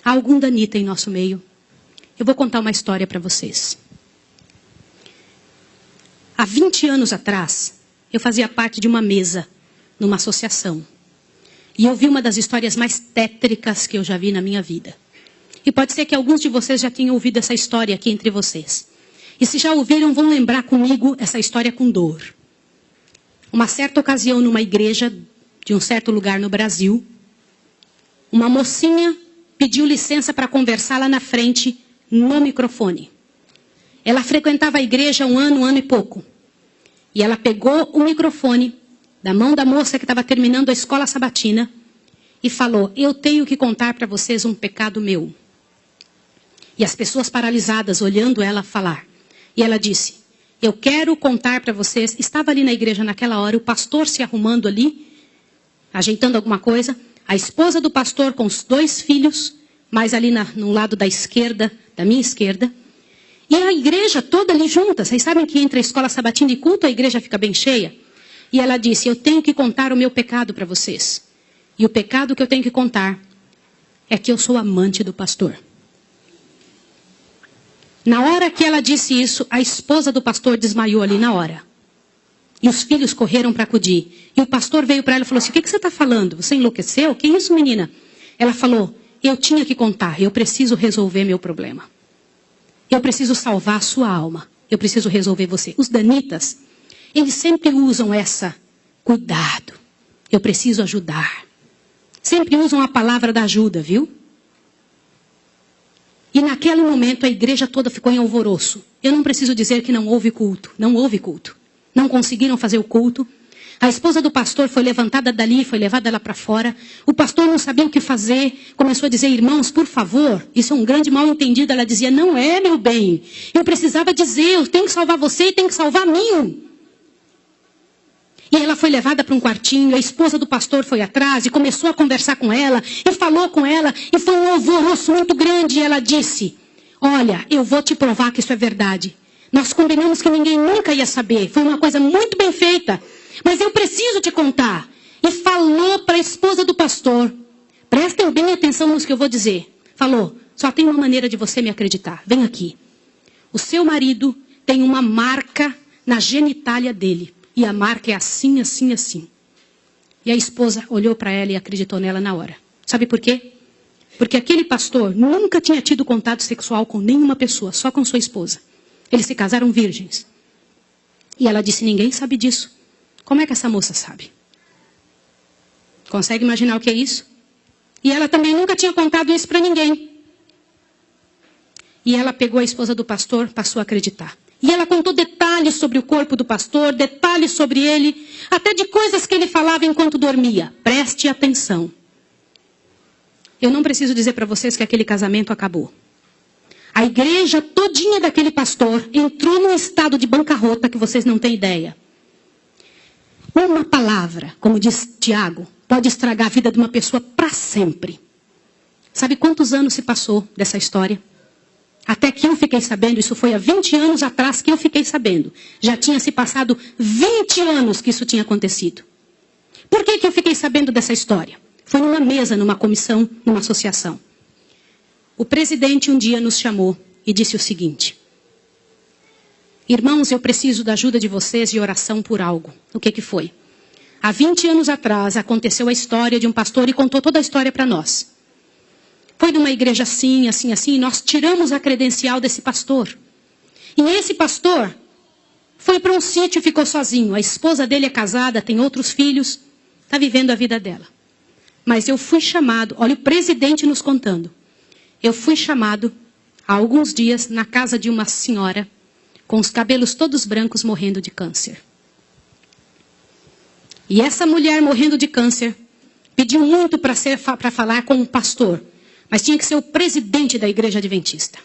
há algum danita em nosso meio. Eu vou contar uma história para vocês. Há 20 anos atrás, eu fazia parte de uma mesa, numa associação. E eu vi uma das histórias mais tétricas que eu já vi na minha vida. E pode ser que alguns de vocês já tenham ouvido essa história aqui entre vocês. E se já ouviram, vão lembrar comigo essa história com dor. Uma certa ocasião, numa igreja de um certo lugar no Brasil, uma mocinha pediu licença para conversar lá na frente, no microfone. Ela frequentava a igreja há um ano e pouco. E ela pegou o microfone da mão da moça que estava terminando a escola sabatina e falou: eu tenho que contar para vocês um pecado meu. E as pessoas paralisadas olhando ela falar. E ela disse: eu quero contar para vocês. Estava ali na igreja naquela hora, o pastor se arrumando ali, ajeitando alguma coisa. A esposa do pastor com os 2 filhos, mais ali no lado da esquerda, da minha esquerda. E a igreja toda ali junta. Vocês sabem que entre a escola sabatina e culto, a igreja fica bem cheia. E ela disse: eu tenho que contar o meu pecado para vocês. E o pecado que eu tenho que contar é que eu sou amante do pastor. Na hora que ela disse isso, a esposa do pastor desmaiou ali na hora. E os filhos correram para acudir. E o pastor veio para ela e falou assim: o que você está falando? Você enlouqueceu? Que isso, menina? Ela falou: eu tinha que contar, eu preciso resolver meu problema. Eu preciso salvar a sua alma. Eu preciso resolver você. Os danitas, eles sempre usam essa: cuidado, eu preciso ajudar. Sempre usam a palavra da ajuda, viu? E naquele momento a igreja toda ficou em alvoroço. Eu não preciso dizer que não houve culto. Não houve culto. Não conseguiram fazer o culto. A esposa do pastor foi levantada dali, foi levada lá para fora. O pastor não sabia o que fazer. Começou a dizer: irmãos, por favor, isso é um grande mal entendido. Ela dizia: não é, meu bem. Eu precisava dizer, eu tenho que salvar você e tenho que salvar a mim. E ela foi levada para um quartinho, a esposa do pastor foi atrás e começou a conversar com ela, e falou com ela, e foi um alvoroço muito grande. E ela disse: olha, eu vou te provar que isso é verdade. Nós combinamos que ninguém nunca ia saber, foi uma coisa muito bem feita, mas eu preciso te contar. E falou para a esposa do pastor: prestem bem atenção no que eu vou dizer. Falou: só tem uma maneira de você me acreditar, vem aqui. O seu marido tem uma marca na genitália dele. E a marca é assim, assim, assim. E a esposa olhou para ela e acreditou nela na hora. Sabe por quê? Porque aquele pastor nunca tinha tido contato sexual com nenhuma pessoa, só com sua esposa. Eles se casaram virgens. E ela disse: ninguém sabe disso. Como é que essa moça sabe? Consegue imaginar o que é isso? E ela também nunca tinha contado isso para ninguém. E ela pegou a esposa do pastor, passou a acreditar. E ela contou detalhes sobre o corpo do pastor, detalhes sobre ele, até de coisas que ele falava enquanto dormia. Preste atenção. Eu não preciso dizer para vocês que aquele casamento acabou. A igreja todinha daquele pastor entrou num estado de bancarrota que vocês não têm ideia. Uma palavra, como diz Tiago, pode estragar a vida de uma pessoa para sempre. Sabe quantos anos se passou dessa história? Até que eu fiquei sabendo, isso foi há 20 anos atrás que eu fiquei sabendo. Já tinha se passado 20 anos que isso tinha acontecido. Por que eu fiquei sabendo dessa história? Foi numa mesa, numa comissão, numa associação. O presidente um dia nos chamou e disse o seguinte: irmãos, eu preciso da ajuda de vocês de oração por algo. O que foi? Há 20 anos atrás aconteceu a história de um pastor e contou toda a história para nós. Foi numa igreja assim, assim, assim, e nós tiramos a credencial desse pastor. E esse pastor foi para um sítio e ficou sozinho. A esposa dele é casada, tem outros filhos, está vivendo a vida dela. Mas eu fui chamado, olha o presidente nos contando. Eu fui chamado há alguns dias na casa de uma senhora com os cabelos todos brancos morrendo de câncer. E essa mulher morrendo de câncer pediu muito para falar com o pastor. Mas tinha que ser o presidente da igreja adventista.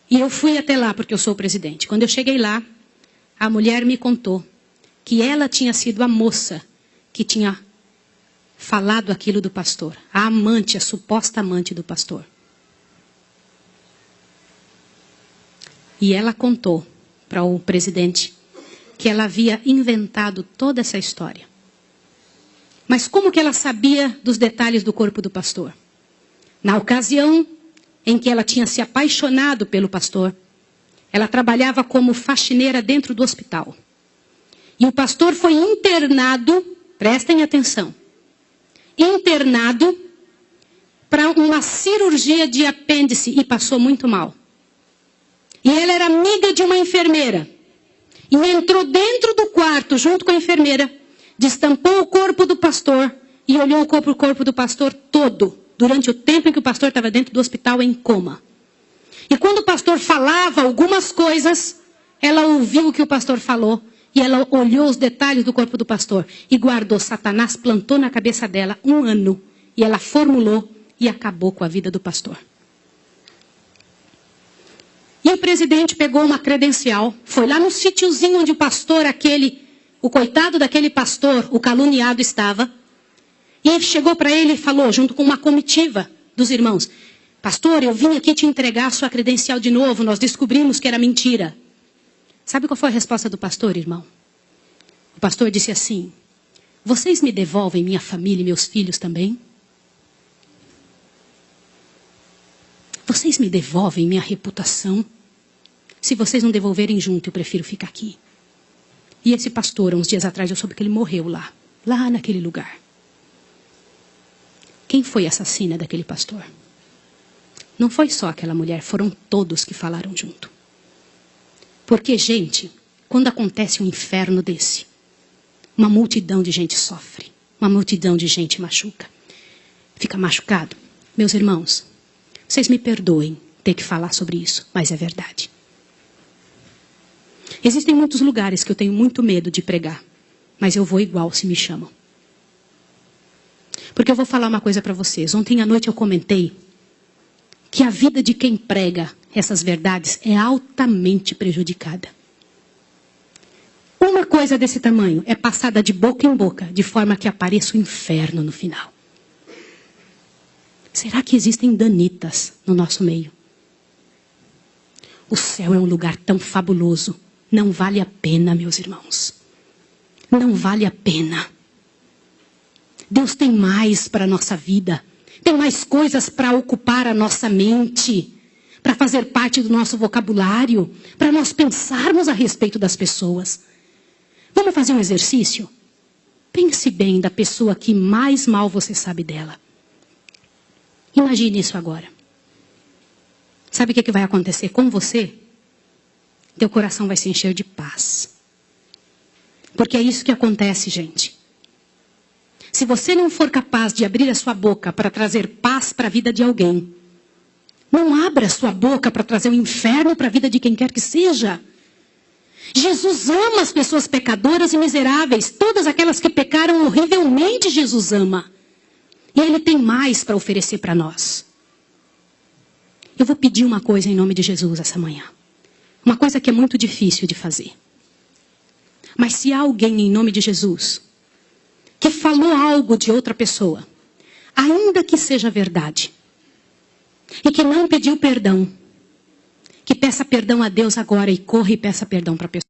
E eu fui até lá porque eu sou o presidente. Quando eu cheguei lá, a mulher me contou que ela tinha sido a moça que tinha falado aquilo do pastor. A amante, a suposta amante do pastor. E ela contou para o presidente que ela havia inventado toda essa história. Mas como que ela sabia dos detalhes do corpo do pastor? Na ocasião em que ela tinha se apaixonado pelo pastor, ela trabalhava como faxineira dentro do hospital. E o pastor foi internado, prestem atenção, internado para uma cirurgia de apêndice e passou muito mal. E ela era amiga de uma enfermeira. E entrou dentro do quarto junto com a enfermeira, destampou o corpo do pastor e olhou o corpo do pastor todo, durante o tempo em que o pastor estava dentro do hospital em coma. E quando o pastor falava algumas coisas, ela ouviu o que o pastor falou e ela olhou os detalhes do corpo do pastor e guardou. Satanás plantou na cabeça dela 1 ano e ela formulou e acabou com a vida do pastor. E o presidente pegou uma credencial, foi lá no sítiozinho onde o pastor o coitado daquele pastor, o caluniado estava, e chegou para ele e falou, junto com uma comitiva dos irmãos, pastor, eu vim aqui te entregar a sua credencial de novo, nós descobrimos que era mentira. Sabe qual foi a resposta do pastor, irmão? O pastor disse assim, vocês me devolvem minha família e meus filhos também? Vocês me devolvem minha reputação? Se vocês não devolverem junto, eu prefiro ficar aqui. E esse pastor, uns dias atrás, eu soube que ele morreu lá naquele lugar. Quem foi a assassina daquele pastor? Não foi só aquela mulher, foram todos que falaram junto. Porque, gente, quando acontece um inferno desse, uma multidão de gente sofre, uma multidão de gente machuca. Fica machucado. Meus irmãos, vocês me perdoem ter que falar sobre isso, mas é verdade. Existem muitos lugares que eu tenho muito medo de pregar, mas eu vou igual se me chamam. Porque eu vou falar uma coisa para vocês. Ontem à noite eu comentei que a vida de quem prega essas verdades é altamente prejudicada. Uma coisa desse tamanho é passada de boca em boca, de forma que apareça o inferno no final. Será que existem danitas no nosso meio? O céu é um lugar tão fabuloso. Não vale a pena, meus irmãos. Não vale a pena. Deus tem mais para a nossa vida. Tem mais coisas para ocupar a nossa mente. Para fazer parte do nosso vocabulário. Para nós pensarmos a respeito das pessoas. Vamos fazer um exercício? Pense bem da pessoa que mais mal você sabe dela. Imagine isso agora. Sabe o que vai acontecer com você? Teu coração vai se encher de paz. Porque é isso que acontece, gente. Se você não for capaz de abrir a sua boca para trazer paz para a vida de alguém, não abra a sua boca para trazer o inferno para a vida de quem quer que seja. Jesus ama as pessoas pecadoras e miseráveis. Todas aquelas que pecaram horrivelmente, Jesus ama. E Ele tem mais para oferecer para nós. Eu vou pedir uma coisa em nome de Jesus essa manhã. Uma coisa que é muito difícil de fazer. Mas se há alguém em nome de Jesus que falou algo de outra pessoa, ainda que seja verdade, e que não pediu perdão, que peça perdão a Deus agora e corra e peça perdão para a pessoa.